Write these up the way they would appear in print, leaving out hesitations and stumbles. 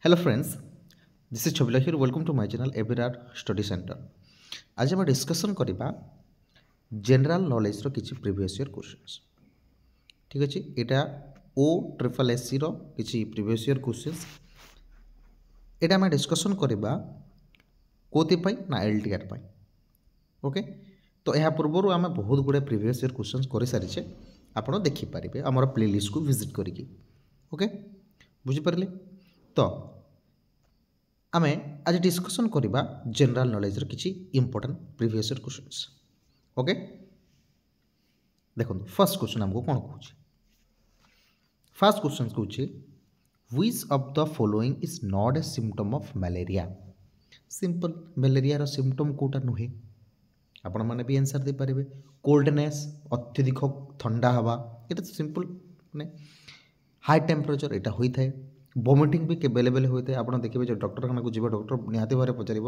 Hello friends, this is Chabila here. Welcome to my channel Evirar Study Center. आज हम discussion करबा general knowledge रो किछि previous year questions. ठीक अछि एटा ओ ट्रिपल एससी रो किछि प्रीवियस ईयर क्वेश्चंस. एटा हम डिस्कसन करबा कोति पई ना एलटीआर पई. ओके तो यह पूर्व आम बहुत गुड़े प्रीवियस ईयर क्वेश्चंस कर सारी आपण देखि पारिबे हमर प्लेलिस्ट को विजिट करिकी. ओके बुझि परले तो आमे आज डिस्कसन करबा जनरल नॉलेज रो किछि important previous year questions. Okay देखो फर्स्ट क्वेश्चन हमको कोन कहूछि. फर्स्ट क्वेश्चन कहूछि which of the following is not a symptom of malaria. Simple malaria रो सिम्पटम कोटा नुहे आपण माने भी आंसर दे पारिबे. कोल्डनेस अत्यधिक ठंडा हवा एटा तो सिंपल ने हाई टेम्परेचर एटा होई थाए. वोमिटिंग भी बेले बेले होता है. आप देखिए जो डॉक्टर खाना को जी डॉक्टर निहाती भाव पचार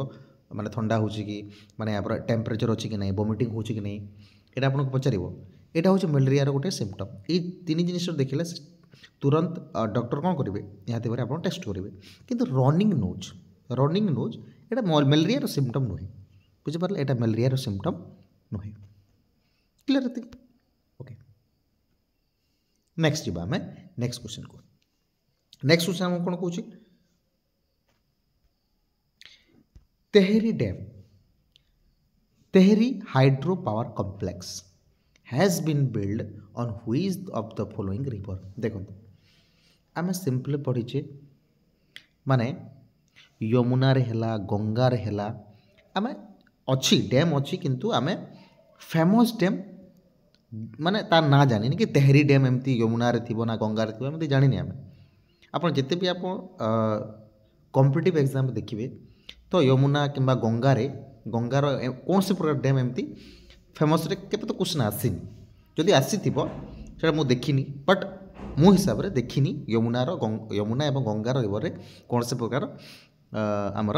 माने ठंडा हो कि माने आप टेम्परेचर अच्छी कि नहीं वोमिटिंग हो कि नहीं यहाँ आपको पचार यहाँ हूँ मलेरिया गोटे सिम्पटम. ये तीन जिनिस देखिले तुरंत डॉक्टर कौन करेंगे निहाती भाव आप टेस्ट करेंगे. किंतु रनिंग नोज यहाँ मलेरिया सिम्पटम नुहे. बुझिपारे यहाँ मलेरिया सिम्पटम नुहे. क्लियर है. ओके नेक्स्ट जावा आम नेक्स्ट क्वेश्चन को. नेक्स्ट क्वेश्चन हम कौन कहूँ Tehri hydro power complex has been build on which of the following river. देखो आम सिंपली पढ़ीचे माने यमुना रे हैला गंगा रे हैला आम अच्छी डैम अच्छी किंतु आम फेमस डैम माने तार ना जानी कि तेहरी डैम एमती यमुना रे थी ना गंगा रे थी एमती जानी आम. आप जिते भी आप कॉम्पिटिटिव एग्जाम देखिए तो यमुना कि गंगार कौन से प्रकार डैम एमती फेमस के तो क्वेश्चन आसीनी. जदि आसी मुझे देखनी बट मो हिसाब से देखनी यमुना एवं गंगार रिवर कौन से प्रकार आमर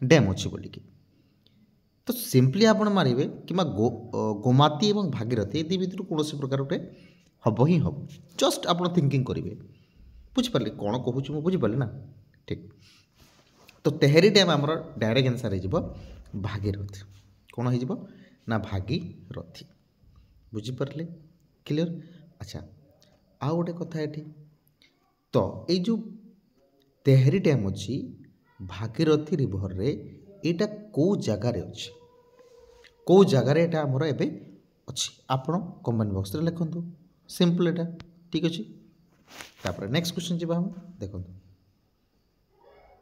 डैम अच्छी बोलिकी. तो सिंपली आप मारे कि गोमाती और भागीरथी ये भितर कौन से प्रकार गोटे हम ही हम जस्ट आप थिंकिंग करेंगे. बुझिपारे कौन कहूँ मुझे बुझिपारे ना. ठीक तो तेहरी डैम आमर डायरेक्ट आंसर हो भागीरथी. कौन हो ना भागीरथी. बुझिपारे क्लियर. अच्छा आ गोटे कथा ये तो ये जो तेहरी डैम अच्छी भागीरथी रिवर रे एटा कौ जगार अच्छी कौ जगार एटा आमर एबे अच्छी आपण कमेंट बॉक्स रे लिखंतु. सिंपल एटा ठीक अच्छे. तापर नेक्स्ट क्वेश्चन जी हम देखो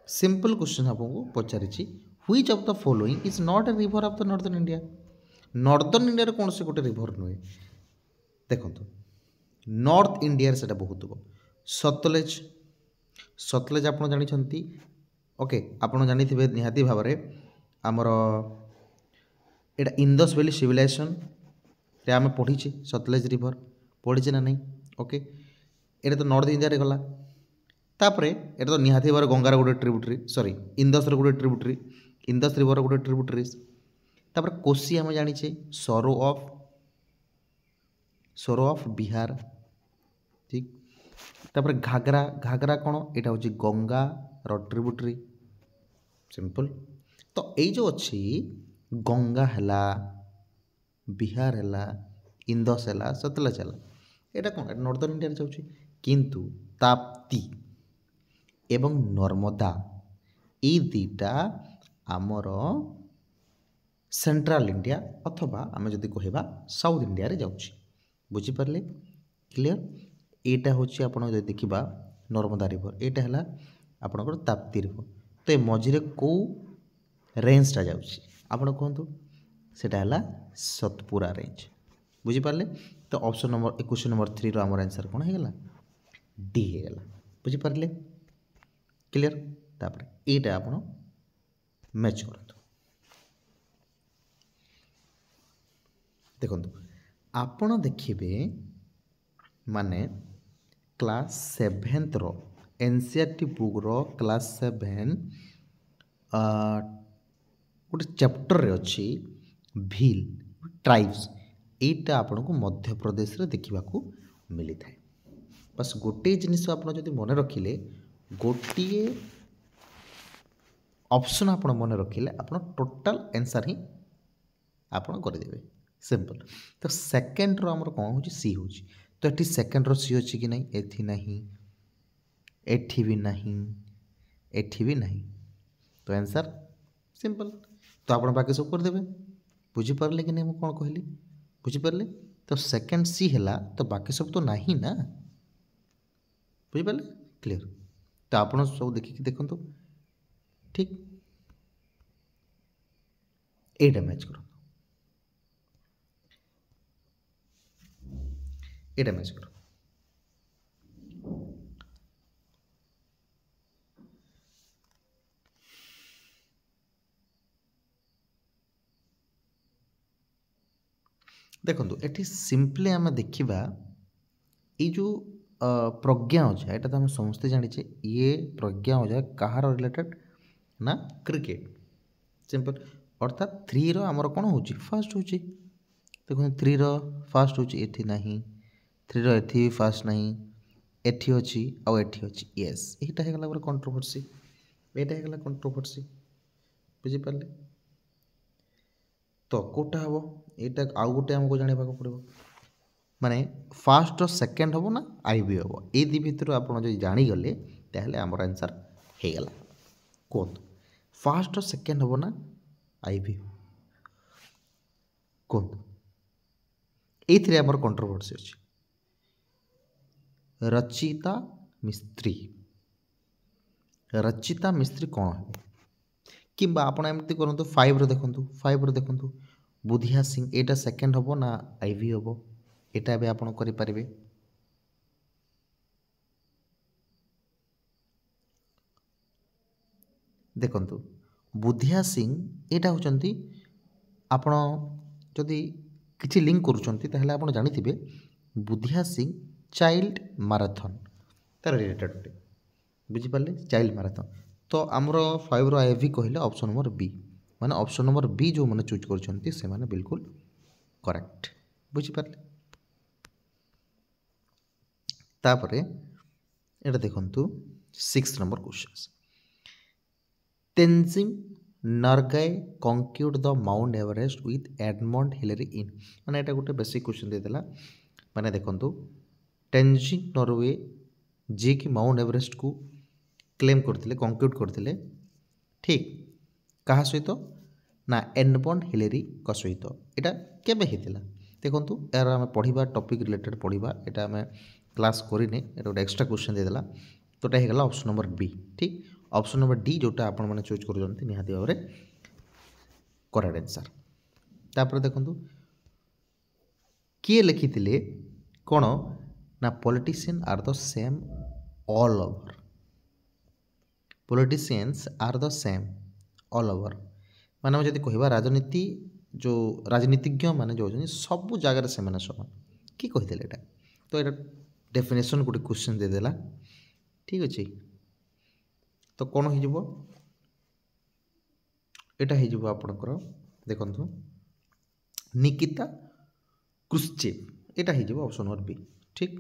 सिंपल क्वेश्चन आपको पचारि which of the following is not a river of the northern India. Northern India कौन से गोटे रिवर नुहे. देखो नॉर्थ इंडिया से बहुत हो सतलेज आप जानते. ओके आप जानी निहाती भाव आमर एटा इंडस वैली सिविलाइजेशन रे आम पढ़ीचे सतलेज रिवर पढ़ीचे ना नहीं. ओके ये तो नॉर्थ इंडिया रे गला. तापरे ये तो निहाती भाव गंगार गोटे ट्रिब्यूटरी सॉरी इंदस गोटे ट्रिब्यूटरी इंदस रिवर गोटे ट्रिब्यूटरीज. तापर कोसी आम जानीचे सरो ऑफ बिहार. ठीक तापर घाघरा कौन यहाँ हूँ गंगार ट्रिब्यूटरी. सिंपल तो ये जो अच्छी गंगा है बिहार है इंदस है सतलेज है यहाँ कौन नॉर्दर्न इंडिया जाऊँगी. किंतु ताप्ती एवं नर्मदा ये दुईटा आमर सेंट्रल इंडिया अथवा आम जदि कहवा साउथ इंडिया रे जाऊँगी. बुझिपारे क्लियर. यहाँ हूँ आप देखा नर्मदा रिवर यहाँ है आपणकर ताप्ती रिवर. तो ये मझे कौ रेंजटा जाऊँगी आप कहतु सेटा है सतपुरा रेंज. बुझिपारे तो ऑप्शन नंबर क्वेश्चन नंबर 3 आमर आंसर कौन होगा डी होगा. बुझिपारे क्लियर. तापर यहाँ आप मैच कर देखो आपण देखिए माने क्लास 7th रो एनसीईआरटी बुक रो क्लास 7 गोटे चैप्टर रे अच्छी भील ट्राइब्स एटा आपन को मध्य प्रदेश रे देखा मिली थाए. बस गोटे जिनिस आप मन रखिले गोटे ऑप्शन आपण मन रखिले आपण टोटल आंसर ही आपण करदेवे सिंपल। तो सेकेंड रो हमर कौन होची सी होची तो एठी सेकेंड रो सी होची कि नहीं एथि नहीं एठी भी नहीं एठी भी नहीं तो आंसर सिंपल। तो आपण बाकी सब करदेवे बुझी पारले कि नहीं मु कोन कहली बुझी पारले। तो सेकेंड सी हैला तो बाकी सब तो नहीं ना बुझी पारले क्लियर। तो आपण सब देखि देखंतु ठीक एटा मैच करो एटा मैच करो देखो ये सिंपली आम देखा ये जो प्रज्ञा ओझा यहाँ तो आम समस्ते जाचे ये प्रज्ञा ओझा कहार रिलेटेड ना क्रिकेट सिंपल अर्थात 3 रो आमर कौन हो फास्ट हो देखो 3 रो फास्ट हो ना 3 रो एथि फास्ट नहीं एठी अच्छी आउ एठी अच्छी यस यहीटा हो गला कंट्रोवर्सी यहाँ हो गला कंट्रोवर्सी बुझीपारे। तो कौटा हम यहाँ आउ गोटे आमको जानवा पड़ो माने फास्ट और सेकेंड हम ना आई भी हम ये दी भितर आप जानीगले ताहले आमर आंसर हो गला कहतु फास्ट और सेकेंड हम ना आई भी कहतु ये आमर कंट्रोवर्सी अच्छी रचिता मिस्त्री कौन है कि आपण एमती करूँ 5 रो देखु बुधिया सिंह एटा सेकेंड हम ना आईवी हम एटा भी आपण करें देखु बुधिया सिंह एटा होचंती आपण जदि किछि लिंक करूछंती आपण जानिथिबे बुधिया सिंह चाइल्ड मैराथन तार रिलेटेड होते बुझीपारे चाइल्ड मैराथन। तो आमर 5 रो आईवी कहले ऑप्शन नंबर बी माने ऑप्शन नंबर बी जो मैंने चूज करछंती से माने बिल्कुल करेक्ट बुझीपारे। तापरे एटा देखंतु 6 number question Tenzing Norgay conquered the Mount Everest with Edmund Hillary in माने एटा गोटे बेसिक क्वेश्चन देदेला माने देखंतु तेंजिंग नॉर्वे जे कि माउंट एवरेस्ट को क्लेम करते कंक्यूड करते ठीक क्या सहित ना एडमंड हिलेरी सहित यहाँ केबे होता देखो यार आम पढ़ा टॉपिक रिलेटेड पढ़ा यहाँ आम क्लास करें गोटे एक्स्ट्रा क्वेश्चन देदेला तो ये होगा ऑप्शन नंबर बी ठीक ऑप्शन नंबर डी जोटा आपण मैंने चूज कर निहाती भाव में करेक्ट आंसर। तापर देखो किए लिखी कौन ना politician are the same all over politicians are the same all over माने जदि कहवा राजनीति जो राजनीतिज्ञ माने जो सब जगार से समान कि कही एटा तो ये डेफिनेशन गोटे क्वेश्चन देदेला ठीक अच्छे। तो कौन हो यहाँ आपणकर देखु निकिता क्रुश्चेव यहाँ हो ऑप्शन नंबर बी ठीक।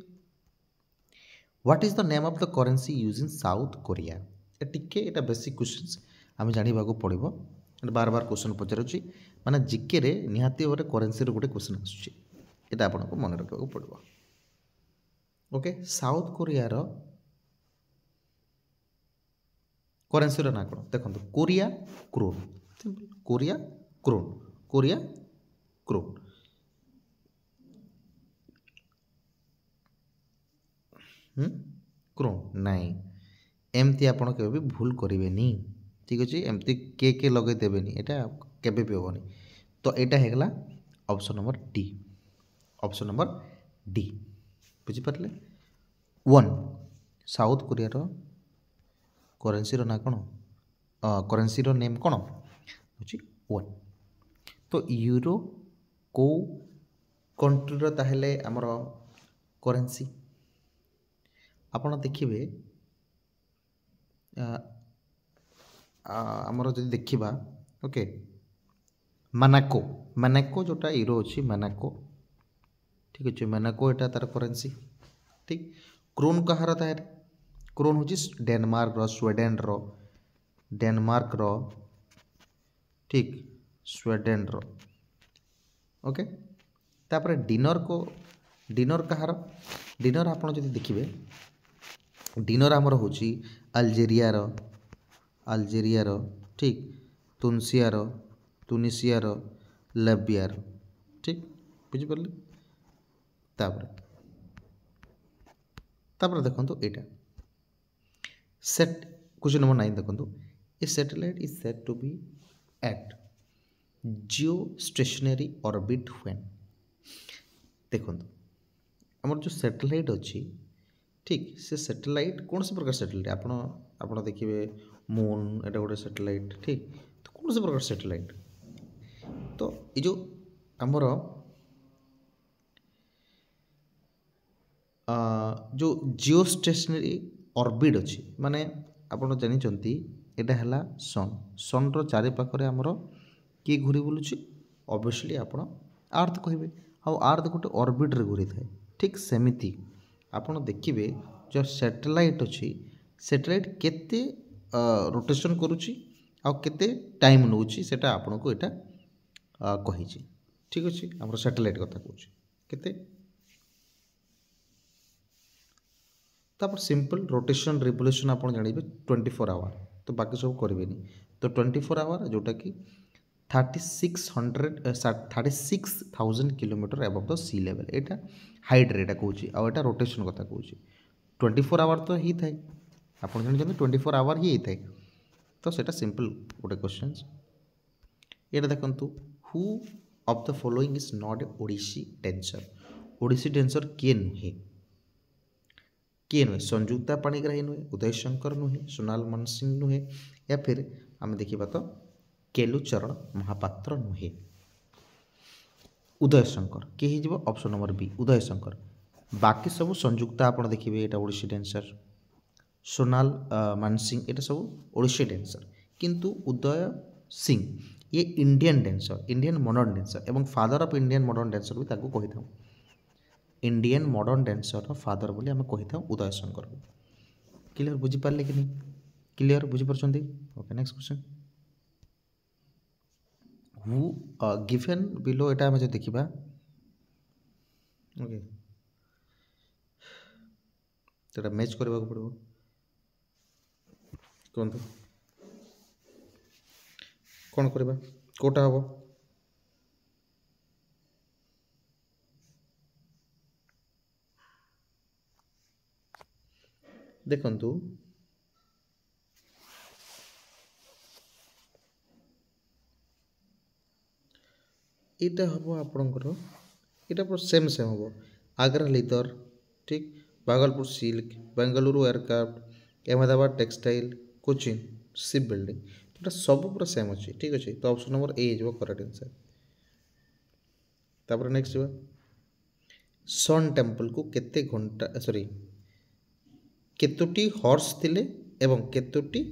What is the name of the currency use in south Korea टिके ये बेसिक क्वेश्चन आम जानवा पड़ो बार बार क्वेश्चन पचारूँ माने जिके रे निहाती भाव करेन्सी गोटे क्वेश्चन आसुच्छी आपको मन रखा पड़ो ओके। साउथ कोरिया करेन्सी ना कौन देखो Korea krone simple Korea krone krone नाई एमती आपड़ के भी भूल करेंगे ठीक अच्छे एमती के लगे देवेनि यहाँ केबे भी हेनी। तो यहाँ होगा ऑप्शन नंबर डी बुझीपारे 1 साउथ कोरिया करेन्सी ना कौन करेन्सी नेम कौन हूँ 1। तो यूरो को कंट्री ताहले आमर करेन्सी आपड़ देखिए आमर जो देखा ओके मानाको जोटा यूरो अच्छी मानाको ठीक अच्छे मानाको यहाँ तार करेन्सी ठीक। क्रोन कहार तार क्रोन हूँ डेनमार्क स्वीडेन डेनमार्क रो ठीक स्वीडेन रो ओके तापर डिनर कहार डिनर आप देखिए डिनर आमर हूँ अल्जेरिया ठीक तुनिसिया लाबिया ठीक बुझिपारे तापर देखो यहाँ सेट क्वेश्चन नंबर 9 देखो a satellite is set to be at geostationary orbit when देखो आमर जो सैटेलाइट अच्छी ठीक से सैटेलाइट कौन से प्रकार सैटेलाइट आप देखिए मून एटा गोटे सैटेलाइट ठीक तो कौन से प्रकार सैटेलाइट तो ये जो आमर जो जियो स्टेशनरी ऑर्बिट अच्छी माने आपड़ जानते यहाँ है सन रो चारि पाखरे आमर किए घूरी बुलूची ऑब्वियसली आप अर्थ कहे आउ अर्थ गोटे ऑर्बिट रे घूरी थाए ठीक सेमिति आपड़ देखिए जो सैटेलाइट अच्छी सैटेलाइट केते रोटेशन करुच्ची आउ केते टाइम नौची सेटा आपन को यहाँ कही ठीक अच्छे आम सैटेलाइट कथा कहूँ केते तापर सिंपल रोटेशन रिवोल्यूशन आप जानते 24 आवर तो बाकी सब करेंगे तो 24 आवर जोटा कि 36,000 kilometre above the sea level यहाँ हाइट रेटा कहूँ आटा रोटेशन कथा कहूँ 24 आवर तो ही थाए आप जानते 24 आवर ही होता है तो सेटा सिंपल गोटे क्वेश्चन ये देखो who of the following is not a Odissi dancer किए नुहे किए नुहे संयुक्ता पाणिग्राही नुहे उदय शंकर नुहे सोनाल मनसिंह नुहे या फिर आम देखा तो केलुचरण महापात्र नुहे उदय शंकर किए हो option number B Uday Shankar बाकी सब संयुक्ता आप देखिए यहाँ ओडिसी डेंसर सोनाल मानसिंह ये सब ओडिसी डेंसर किंतु उदय सिंह ये Indian dancer Indian modern dancer एवं father of Indian modern dancer भी ताको कही था इंडियन मॉडर्न डेंसर फादर बोली आम कही था उदय शंकर को क्लियर बुझीपारे कि नहीं क्लियर बुझीपार okay next question who given below एटा आम जो देखा ओके तो मैच करने को पड़ो कहतु कौन करवा कोटा हम देखु यहाँ हम आपणकर यहाँ सेम हम आग्रा लीदर ठीक Bhagalpur silk Bengaluru aircraft Ahmedabad textile Cochin ship building ये सब पूरा सेम अच्छे ठीक अच्छे तो ऑप्शन नंबर ए हो करेक्ट आंसर तापर नेक्स्ट सन टेम्पल को केते घंटा सॉरी केतोटी हॉर्स थिले एवं केतोटी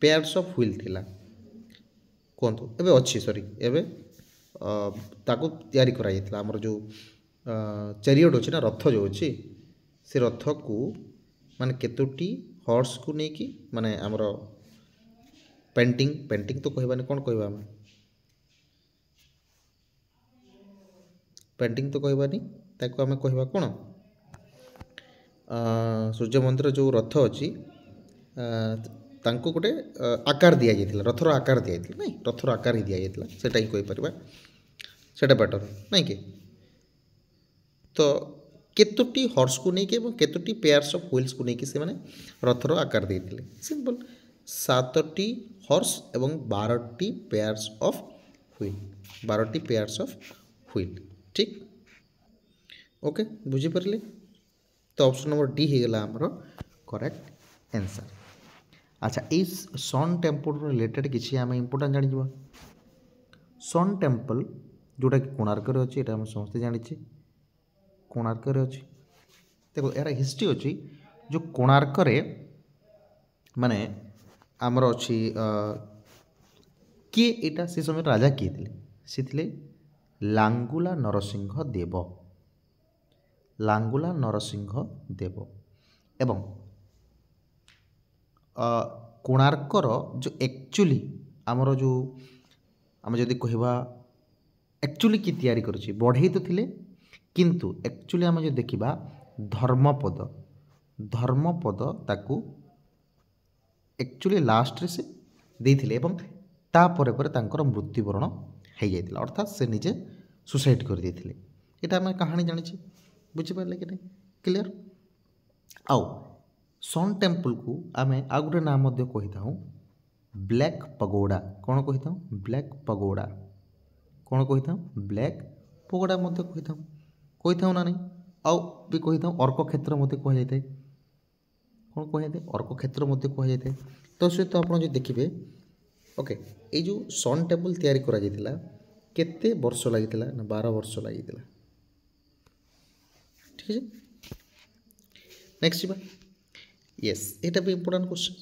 पेयर्स ऑफ व्हील थिला कहतु एबे अच्छी सॉरी एबे ताको तैयारी करा जायतिला हमर जो चैरियट अच्छी ना रथ जो अच्छी से रथ को माने केतोटी हॉर्स को लेकिन माने आमर पेंटिंग तो कहबानी कौन कहबा आम पेंटिंग तो कहबानी ताको आम कहबा कौन सूर्य मंदिर जो रथ अच्छी तांको गोटे आकार दि जाइए रथर आकार दि जाइए नहीं रथर आकार ही दि जाइए सेटा ही कहीपर सेटा बेटर नहीं कि तो केतोटी हॉर्स को लेकिन केतोटी पेयर्स ऑफ व्हील्स को लेकिन से माने रथर आकार देते सिंपल 7टी हॉर्स एवं 12टी पेयर्स ऑफ व्हील 12टी पेयर्स ऑफ व्हील ठीक ओके बुझीपारे तो ऑप्शन नंबर डी होगा आमर करेक्ट आंसर अच्छा ये सन टेम्पल रिलेटेड किसी आम इम्पोर्टाट जान सन टेम्पल जोटा कि कोणार्क अच्छी ये समस्ते जानी कोणार्क अच्छी देखो यार हिस्ट्री अच्छी जो कोणार्क माने आमर अच्छी किए यहाँ से समय राजा किए थे सी थे लांगुला नरसिंह देव लांगुला नरसिंह देव एवं କୋଣାର୍କର जो एक्चुअली आमर जो आम जदि कहवा एक्चुअली कि तैयारी करुछि बढ़ई तो थिले किंतु एक्चुअली आम जो देखा धर्मपद ताकू एक्चुअली लास्ट रे से देइथिले एवं तापर पर तांकर मृत्युवरण हो जाइतिला अर्थात से निजे सुसाइड कर देइथिले। एटा हम कहानी जानिछि बुझि पारले कि नहीं क्लियर। आउ सन टेम्पल को आम आ गोटे नाम मध्य कही था ब्लैक पगोड़ा कौन कही था ब्लैक पगोड़ा कौन कही था ब्लैक पगोड़ा मध्य कही था ना नहीं आउ भी कही था अर्क क्षेत्र मध्य कह जाए कौन कह जाए अर्क क्षेत्र मध्य कह जाए तो सहित आप देखिए ओके ये जो सन टेम्पल तैयारी करा जाइतिला केते वर्ष लगी ना 12 वर्ष लगी ठीक है। नेक्स्ट जी यस एटा भी important question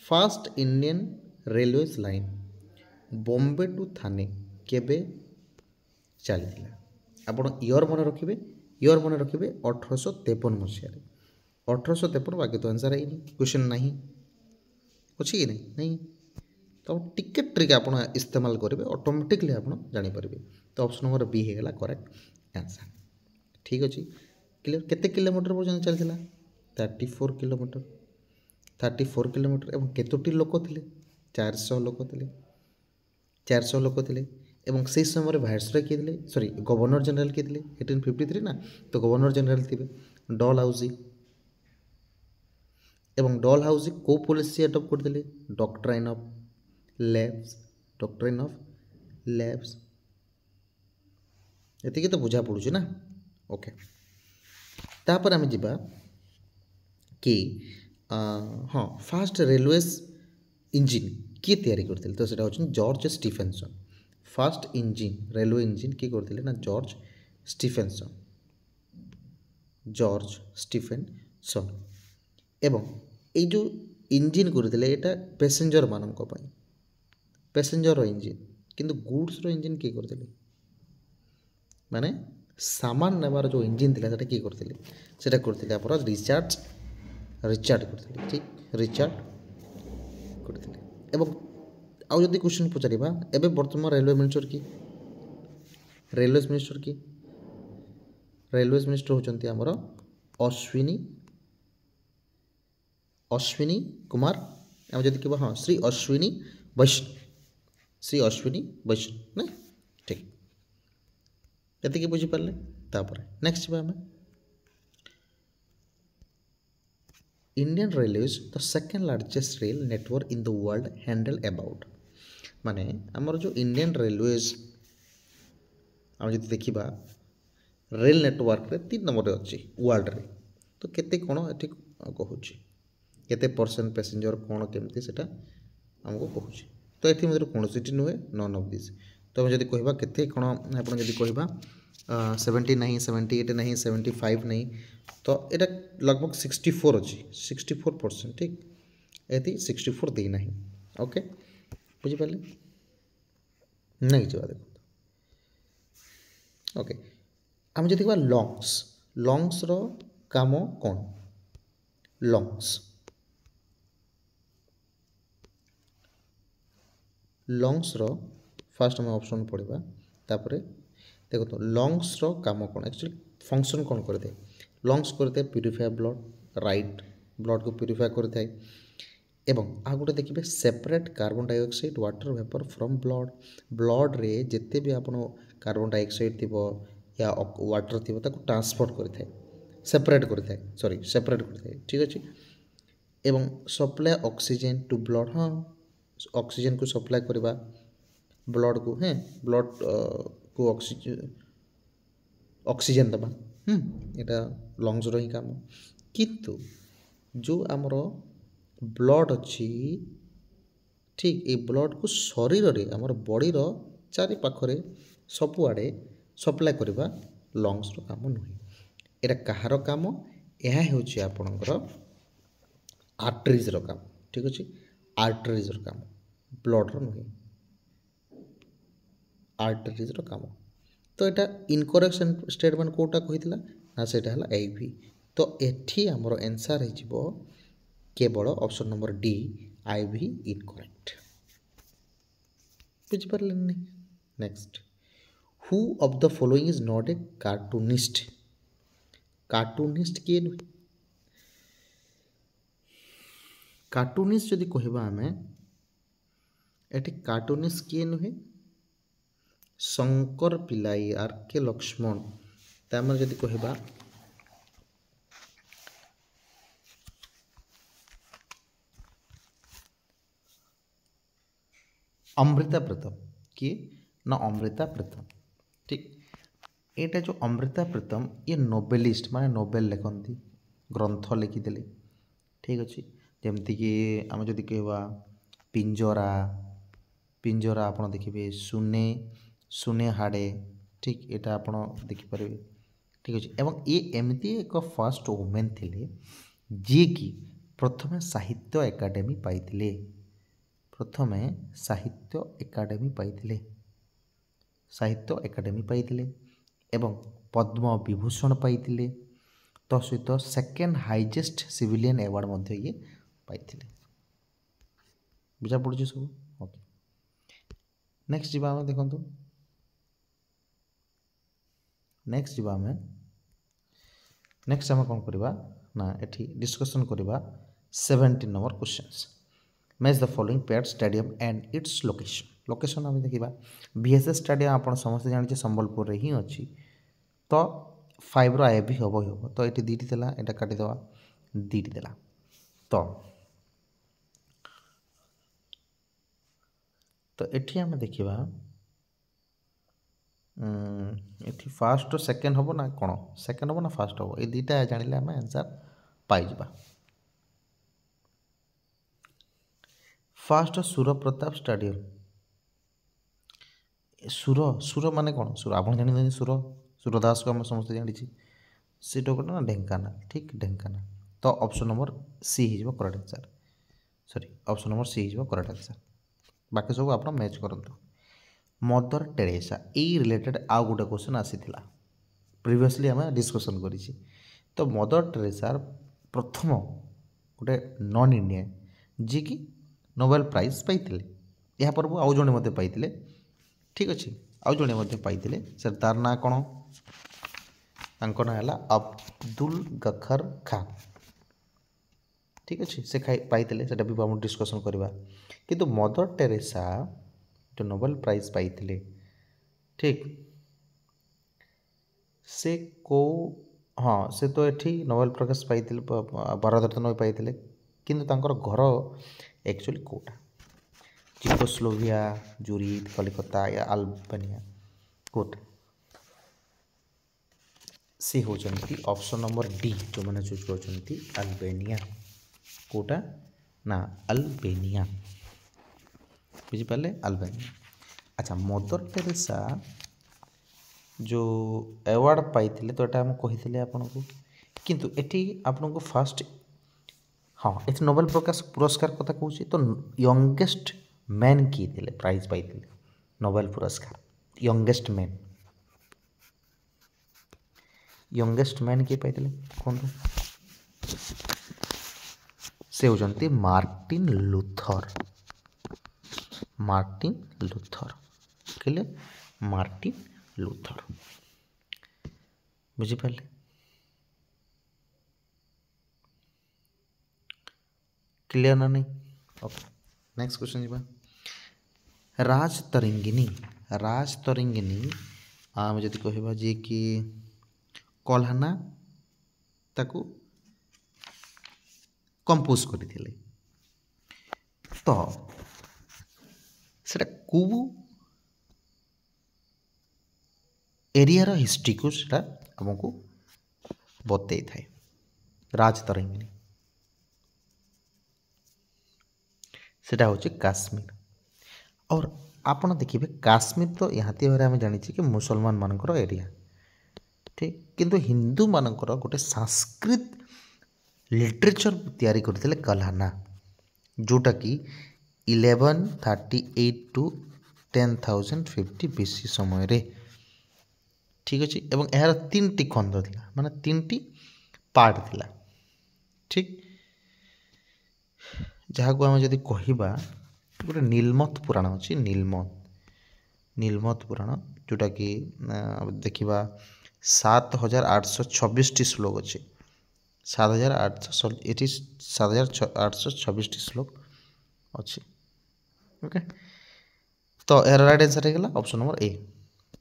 first Indian railways line Bombay to Thane केबे चली आपण इयर मन रखिए 1853 मसीह 1853 बाकी तो आंसर है क्वेश्चन नहीं अच्छी कि नहीं तो टिकेट ट्रिक आप इस्तेमाल करेंगे ऑटोमेटिकली आप जानीपर तो ऑप्शन नंबर बी होगा करेक्ट आंसर ठीक अच्छे क्लियर केते किलोमीटर पर्यटन चलता 34 किलोमीटर 34 किलोमीटर एवं केतोटी लोक थे 400 लोक थे 400 लोक थे एवं से समय भाइसरय किए थे सॉरी गवर्नर जनरल किए थे 1853 ना तो गवर्नर जनरल थे डल हाउसी एवं डल हाउसी को पॉलिसी अडॉप्ट करते डॉक्ट्राइन ऑफ लैब्स ये तो बुझा पड़ू ना ओके तापर आम जा कि हाँ फास्ट रेलवेज इंजिन किए तैयारी करते तो सेटा होचन George Stephenson first engine railway engine किए करते ना जॉर्ज स्टीफेनसन एवं ये जो इंजिन करते यहाँ पैसेंजर मानक पैसेंजर इंजिन किंतु गुड्स इंजिन किए करते माने सामान नेबार जो इंजिन थी किए करते आप रिचार्ड करते ठीक रिचार्ड करते एवं आउ जदि क्वेश्चन पचारिबा एबे वर्तमान रेलवे मिनिस्टर होचंती हमर अश्विनी कुमार आम जदि कहबा हाँ श्री अश्विनी वैष्णव ना ठीक ये बुझीपारे तापर नेक्स्ट आम Indian railways the second largest rail network in the world handle about माने आमर जो इंडियन रेलवेज आम जब देखा रेल नेटवर्क रे 3 नंबर अच्छी वर्ल्ड रे तो केते कौन ये कहूँ केते परसेंट पैसेंजर कौन केमती से आमको कहूँ तो ये मध्य कौन सी नुहे नन ऑफ दिस तो आम जब कह केते कौन आप कह 79 78 नहीं 75 नहीं तो ये लगभग 64 अच्छी 64% ठीक ये 64 देना ही ओके बुझीपारे नहीं जा देख ओके आम जब लंग्स रो काम कौन लंग्स रो फास्ट आम ऑप्शन पढ़ा तापर देखो तो लंग्स रो काम कौन एक्चुअली फंक्शन कौन करते लंग्स करते प्यूरिफाई ब्लड ब्लड को प्यूरिफाई करता है एवं आ गोटे देखिए separate carbon dioxide water vapour from blood रे जिते भी आप कार्बन डाइऑक्साइड थी या वाटर थी ट्रांसपोर्ट करता है सेपरेट करता है ठीक अच्छे एवं सप्लाई ऑक्सीजन टू ब्लड हाँ ऑक्सीजन को सप्लाई करवा ब्लड को हैं ब्लड को ऑक्सीजन दबा यहाँ लंग्स ही काम किंतु जो आमर ब्लड अच्छी ठीक ये ब्लड को शरीर रे आमर बॉडी रो चारि पाखरे सबुआड़े सप्लाई करवा लंग्स रो काम नुहे एटा कहार काम यह होची आपणकर आर्टरीज रो काम ठीक अच्छे आर्टरीज रो काम ब्लड रो नुहे आर्टरीज रो काम तो यहाँ इनकरेक्ट स्टेटमेंट कौटा कही ना से एभी तो एठी आमर आंसर हो केवल option number D IV incorrect. बुझिपारे नहीं? Next, who of the following is not a cartoonist. Cartoonist किए नुहे? कार्टूनिस्ट जदि कहबा आमे एटी कार्टूनिस्ट किए नुहे? शंकर पिलाई आर के लक्ष्मण। तामर जदि कहबा अमृता प्रीतम। किए ना अमृता प्रीतम। ठीक, एटा जो अमृता प्रीतम ये नोवेलिस्ट माने नोवेल लिखती, ग्रंथ लिखिले। ठीक अच्छे, जमती कि आम जदि कहवा पिंजरा, पिंजरा आप देखिए सुने सुने हाड़े। ठीक, एटा आप देखिपारे। ठीक अच्छे, एवं ये एमती एक फर्स्ट वुमेन थिले जी कि प्रथमे साहित्य एकाडेमी पाइथिले। प्रथमे साहित्य एकाडेमी पाइथिले, साहित्य एकाडेमी पाइथिले एवं पद्म विभूषण पाइथिले। तो सहित सेकेंड हाइजेस्ट सिविलियन अवार्ड मध्य ये पाइथिले। बुझा पड़ुछि सब? ओके, नेक्स्ट जीवा आमे देखंतु। नेक्स्ट जीवा आमे नेक्स्ट आमे कोन करबा ना एठी डिस्कशन करबा 17 number questions. Match the following paid stadium and its location. Location आम देखा बीएसएस स्टेडियम आप समस्त जानी संबलपुर ही अच्छी। तो 5 रो आए भी हम ही हम। तो ये दीटी देला, यहाँ काटिदेवा दीटी देला। तो ये आम देखा ये फास्ट सेकेंड हम ना कौन सेकेंड हम ना फास्ट हम, ये दुटा जान आम आंसर पाइबा। First Surpratap stadium. सुर सुर माने कौन? सुर आप जानी सुर सूरदास को आम समस्त जानी से गोटे ना ढेंकानाल। ठीक, ढेंकानाल। तो ऑप्शन नंबर सी हो correct answer. Sorry, option number C हो करेक्ट आंसर। बाकी सब आप मैच करूँ। मदर टेरेसा यही रिलेटेड आउ गोटे क्वेश्चन आसीला, प्रिवियसली आम डिस्कसन करी। तो मदर टेरेसा प्रथम गोटे नॉन इंडियन जी कि नोबेल प्राइज पाइले। या पर आउ जड़े मत पाइले। ठीक अच्छे, आउ जड़े पाइले। सर तार ना कौन? तांको ना है अब्दुल गफर खान। ठीक अच्छे, से पाइले से भी आम डिस्कसन करवा। किंतु मदर टेरेसा जो नोबेल प्राइज पाइले, ठीक से को हाँ से तो ये नोबेल प्राइज पाइले, भारत रत्न भी पाइले। किंतु तांकर घर actually Kota Czechoslovakia, Zurich, Kolkata या अल्बानिया कोटा सी होचंती ऑप्शन नंबर डी जो मैंने चूज करचंती अल्बानिया। कोटा ना अल्बानिया। बुझिपारे? अल्बानिया। अच्छा, मदर टेरेसा जो अवार्ड पाइथिले तो एटा हम कहिथिले आपनको, किंतु एठी आपनको फर्स्ट हाँ ये नोबेल पुरस्कार कथा कहूँ। तो यंगेस्ट मैन किए थे प्राइज पाइथिले नोबेल पुरस्कार। यंगेस्ट मैन, यंगेस्ट मैन किए पाइथिले कौन? से होचंती मार्टिन लूथर। मार्टिन लूथर कहले मार्टिन लूथर। बुझिपारे? क्लियर ना नहीं? ओके, नेक्स्ट क्वेश्चन जीवा। राजतरंगिणी। राजतरंगिणी आम जदि कहबा जे कि कल्हाना ताकू कंपोज करथिले। तो सेटा को एरिया हिस्ट्री को सेटा हमको बतई थाए। राजतरंगिणी सेटा होचे काश्मीर। और आपन देखिए काश्मीर तो यहाँ आम जानी कि मुसलमान मानकर एरिया। ठीक, किंतु हिंदू मानकर गोटे संस्कृत लिटरेचर तैयारी करते कल्हाना, जोटा कि 1138 टू 10,050 बीसी समय रे। ठीक अच्छे, एवं यार 3टी खंड था, माने 3टी पार्ट थिला। ठीक, जहाँ को आम जदि कहवा गोटे नीलमत पुराण अच्छी नीलमत पुराण जोटा कि देखा 7826 श्लोक अच्छे 7826 श्लोक अच्छी ओके। तो यार राइट आंसर है ऑप्शन नंबर ए।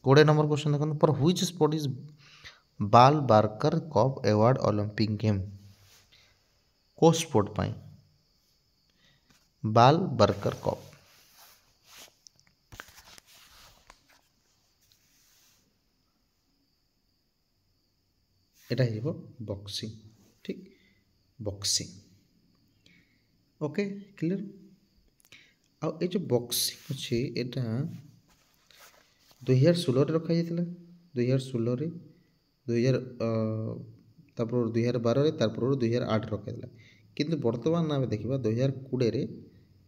20 नंबर क्वेश्चन देखो फॉर व्हिच स्पोर्ट इज बाल Barker cup award Olympic game को स्पोर्ट पाई बाल बार्कर कप এটা हो बॉक्सिंग ठीक बॉक्सिंग ओके क्लियर। आ जो बॉक्सिंग अच्छे यहाँ 2016 रखा जाता 2016 2012 तार 2008 रखा किंतु बर्तमान आम देखा 2020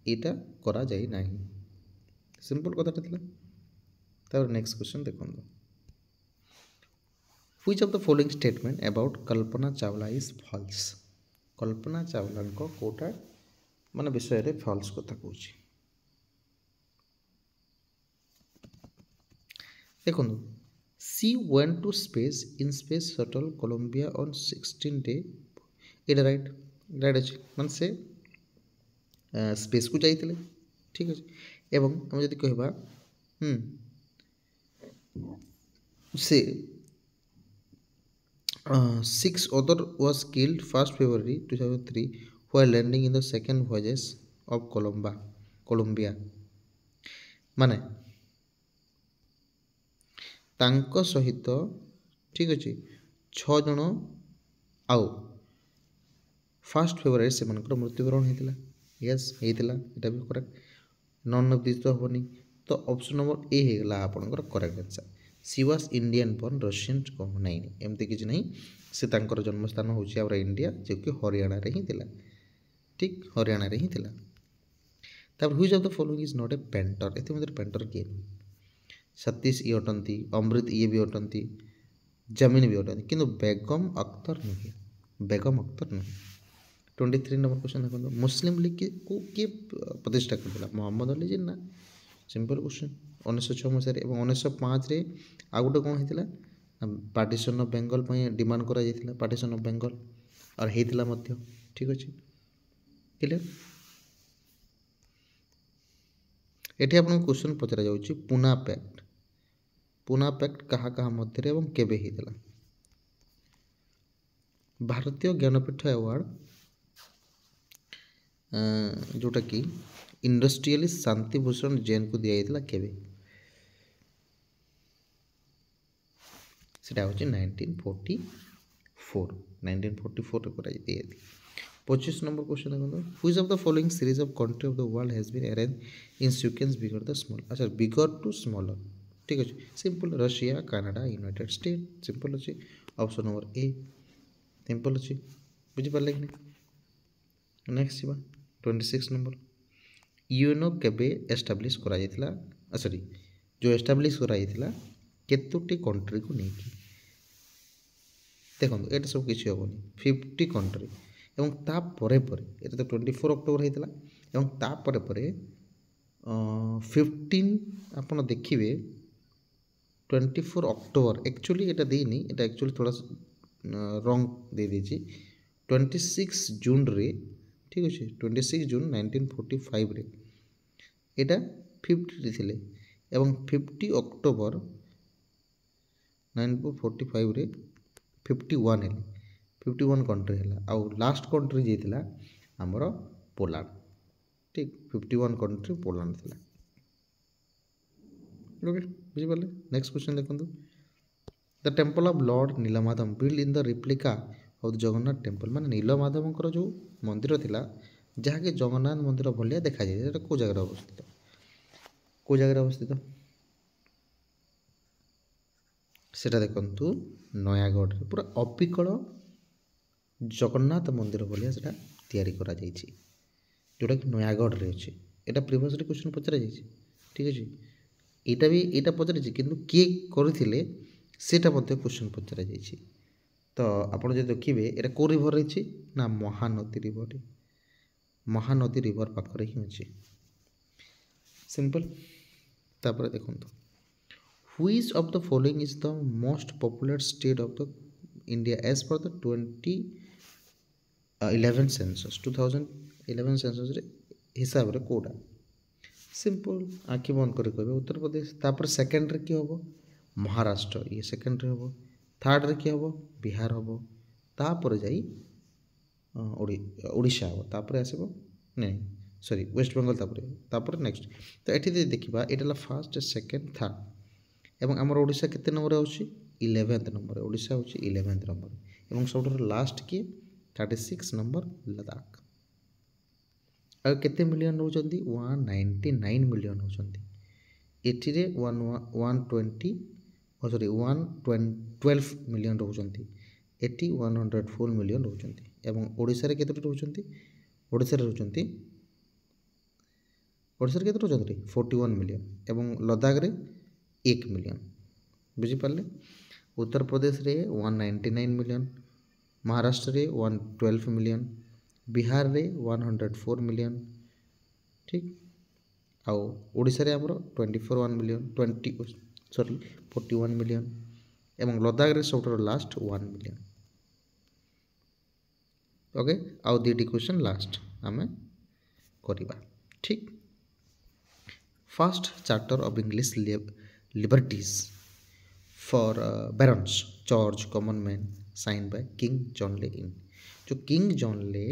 यहाँ करा जाई नहीं सिंपल कथाटा था। नेक्स्ट क्वेश्चन देखो which of the following statement about Kalpana Chawla is false Kalpana Chawla को कोटा माने विषय रे फॉल्स कथा कहूँ देखो she went to space in space shuttle Columbia on 16 day एटा राइट राइट अच्छे माने से स्पेस को जाइए ठीक अच्छे एवं हम जब कहवा से 6 other was killed 1st February 2003 while landing in the second voyages of Colombia माने तांको सहित ठीक अच्छे 6 जन आउ 1st February से मृत्युवरण होता यस होता यहाँ भी करेक्ट नन ऑफ दिस तो हेनी तो ऑप्शन नंबर ए होगा आपंकर correct answer C was Indian born Russian कम नहीं एमती किसी नहीं से तांकर जन्मस्थान हूँ आम इंडिया जो कि हरियाणा रे ही थिला ठीक हरियाणा रे ही थिला। तब which of the following is not A painter एते मध्य पेंटर किए सतीश ये अटंती अमृत ये भी अटंती जमीन भी अटंती किंतु बेगम अख्तर नुहे 23 नंबर क्वेश्चन देखो मुस्लिम लीग को किए प्रतिष्ठा करता मोहम्मद अली जिन्ना सिंपल क्वेश्चन 1906 मसीह 1905 आउ गोटे कौन होता पार्टीशन ऑफ बेंगल डिमांड करा पार्टीशन ऑफ बेंगल और होता ठीक अच्छे क्लियर। ये आपको क्वेश्चन पचरा जाऊँगी पूना पैक्ट क्या मध्य एवं केबे होता भारतीय ज्ञानपीठ अवार्ड जोटा कि इंडस्ट्रियलिस्ट शांति भूषण जैन को दिया जाता केबे सेटा होची 1944 करा जाती 25 नंबर क्वेश्चन देखो which of the following series of country of the world has been arrange in sequence bigger the small अच्छा बिगर टू स्मॉलर ठीक अच्छे simple Russia Canada United State simple अच्छे ऑप्शन नंबर ए सिंपल अच्छे बुझिपारे कि नहीं। Next जी 26 number UNO केबे एस्टाब्लिश करा सॉरी जो एस्टाब्लिश करा केतोटी कंट्री को लेकिन देखो ये सब किसी हेनी 50 कंट्री एवं तापर ये तो 24 अक्टोबर होता है तापर 15 आप देखिए 24 अक्टोबर एक्चुअली ये देनी ये एक्चुअली थोड़ा रंग दे दीजिए 26 जून रे ठीक अच्छे 26 जून 1945 रे एटा 50 थे एवं 50 अक्टोबर 1945 रे 51 है 51 कंट्री है आउ लास्ट कंट्री जाइए आमर पोलैंड ठीक 51 कंट्री पोलैंड थी ओके बुझिपारे। नेक्स्ट क्वेश्चन देखो the temple of Lord Neelmadhav build in the replica of Jagannath temple माने नीलमाधवंकर जो मंदिर थिला जहाँकि जगन्नाथ मंदिर भाया देखा जाए कौ जगह अवस्थित सेटा देखु नयागढ़ पूरा अबिकल जगन्नाथ मंदिर भाया से तैयारी करा जोटा कि नयागढ़ रे अच्छे यहाँ प्रिवियस क्वेश्चन पचरा जाइए ठीक अच्छे यहाँ भी यहाँ पचार कितु किए करते सेटा क्वेश्चन पचरा जाइए तो आपड़ जो देखिए यहाँ कौ रिभर रही ना महानदी रिभर महानदी रिवर पाखरे ही अच्छी सिंपल। तापर देखो which of the following is the most popular state of the India as per the 2011 census 2011 census रे हिसाब रे कोडा सिंपल आखि बंद कर कहबे उत्तर प्रदेश। तापर सेकेंड रे कि हम महाराष्ट्र ये सेकेंड रे हम थर्ड रे कि हम बिहार हम तापर जाई ओडिशा हम तापर आसब नहीं सॉरी वेस्ट बेंगल तापर नेक्स्ट। तो ये देखा ये फास्ट सेकेंड थर्ड एवं आमर ओडिशा केते नंबर आउची 11th नंबर ओडिशा होची 11th नंबर एवं सबठार लास्ट किए 36 नंबर लद्दाख। आ केते मिलियन होचंती 199 मिलियन होचंती एथिरे 120 सॉरी 112 मिलियन होचंती एटी 104 मिलियन होचंती एवं ओडिशा रे केते होचंती ओडिशा रे होचंती ओडिशा रे केते होचंती 41 मिलियन एवं लद्दाख रे 1 मिलियन बुझी पारले। उत्तर प्रदेश रे 199 मिलियन महाराष्ट्र रे 112 मिलियन बिहार रे 104 मिलियन ठीक आउ ओडिशा रे हमरो 21 मिलियन 41 मिलियन एवं लद्दाख रे सबठार लास्ट 1 मिलियन। ओके आउ दीटी क्वेश्चन लास्ट आमे करिबा ठीक। First charter of English liberties for barons church common man sign by King John ले इन जो किंग जॉन ले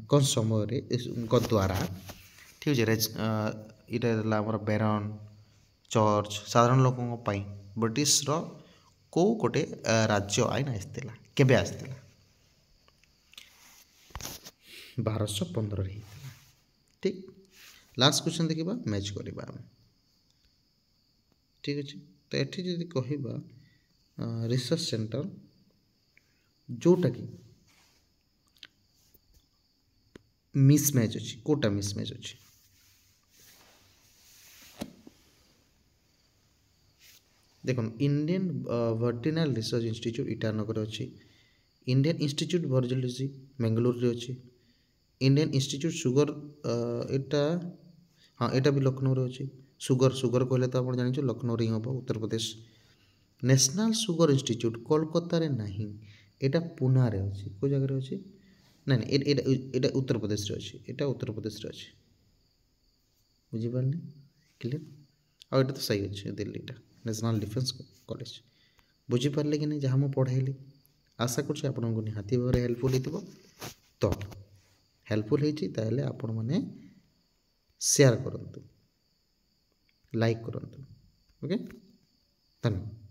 कौन समय उनका द्वारा ठीक है यहाँ आम बेरन चर्च साधारण लोकों ब्रिटिश रो को गोटे राज्य आईन आसला केबे आसला 1215 ठीक। लास्ट क्वेश्चन देखा मैच करवा ठीक अच्छे। तो ये जी कहवा रिसर्च सेंटर जोटा कि मिसमैच अच्छी कोटा मिसमैच अच्छी देखो इंडियन वर्टिनल रिसर्च इंस्टीट्यूट ईटानगर अच्छी इंडियन इंस्टीट्यूट वर्जियोलॉजी बेंगलोर रे अच्छी इंडियन इंस्टीट्यूट सुगर एटा हाँ एटा भी लखनऊ रे अच्छी सुगर सुगर कहले तो आप जान लखनऊ रे हम Uttar Pradesh. National sugar institute Kolkata रे नहीं एटा पुना रे अच्छी को जगह अच्छी ना एटा उत्तर प्रदेश रे अच्छी एटा उत्तर प्रदेश रे अच्छी बुझीपारे क्लियर आ एटा तो सही अच्छे दिल्लीटा नेशनल डिफेंस कॉलेज बुझीपारे कि नहीं जहाँ मुझे पढ़ाइली आशा कर आपको निहाती भाव हेल्पफुल हो तो हेल्पफुल होता आपण मैंने शेयर करूँ लाइक करूँ ओके धन्यवाद।